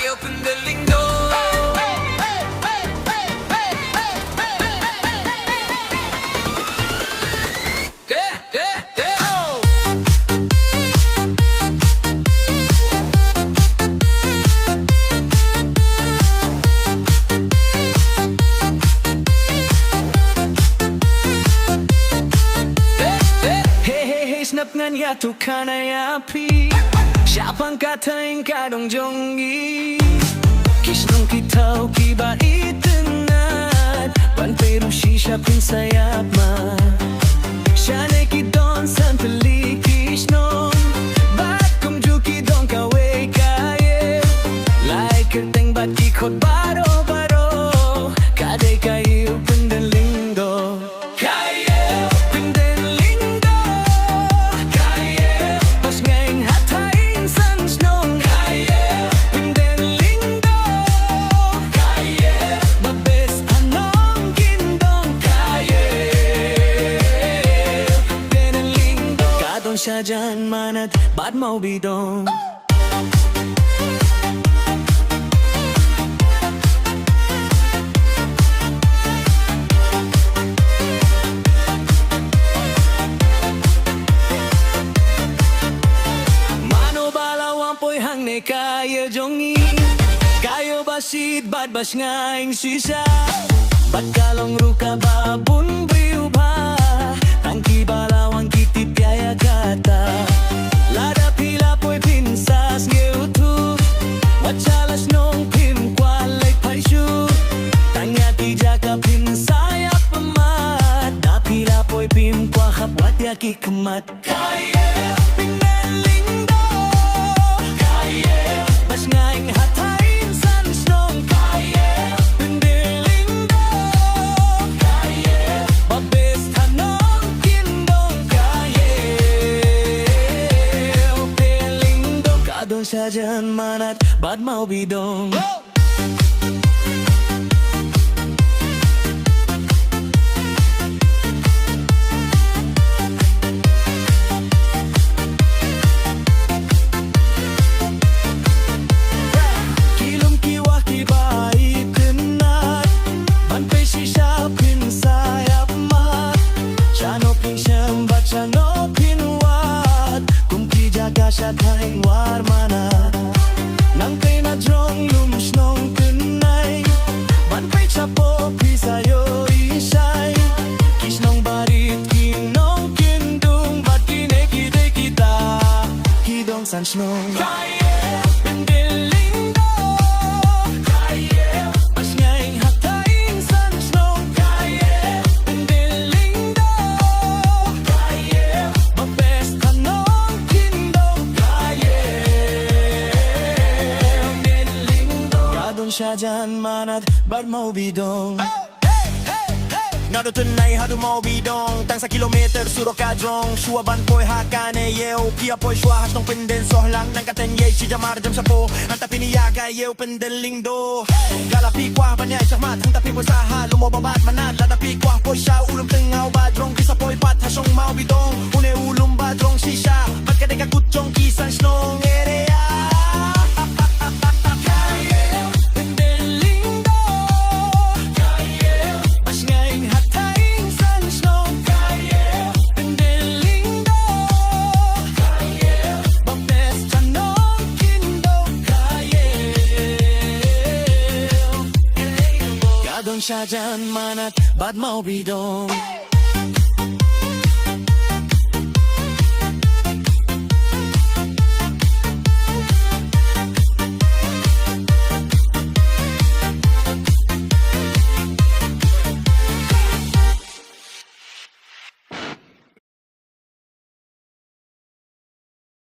open the lindo. Snap ngan ya tu kana ya pi Siapang kataing kadong jongi Kisnong kitau kiba itenat Panperu shisha pinsayap ma Shane kidon santali kisnong Bat kumjuki don kawe kaye Lai kerteng bat kikot baro baro Kadai kayu pendelindo siya dyan man at ba't mo bidong Mano balawang po'y hang ne kaya jongi Kayo basit bat bas ngaing sisa Bat kalong ruka babun briu ba Tangki balawang kitip yaya kata Lada pila po'y pinsas ngeutu Wachalas nong pim kwalay paisyu Tanya tijaka pinsaya pamat Da pila po'y pim kwa kapwat yaki kemat Kaya pinelindo Kaya bas ngaing hatayin san snong Kaya pinelindo Kaya babes tanong kindong Kaya pinelindo Kadon siya dyan man at ba't mau bidong Siya tayong warmana Nang kay na drong lumus nung tunay Banpay siya po pisayo isay Kis nung barit kinong kindung Ba't kinekide kita Kidong sans nung Kaya pendelindo Kaya pas ngaing hatayin sans nung Kaya pendelindo Kaya mapes kanong siya dyan man at ba't mau bidong Nado tunay hadu mau bidong Tang sa kilometer suro ka drong Suaban po'y hakane yeo Kia po'y suahas nung pinden sohlang Nang katanyay si jamar jam sapo Ang tapi niyaga yeo pindeling do Galapi kwa banyay sakmat Ang tapi po'y saha lumobabat manat Ladapi kwa po'y siya ulum tengaw badrong Kisa po'y pat hasong mau bidong Une ulum badrong sisya Ba't kadeng kakutjong kisan snong area Siya dyan man at ba't mau bidong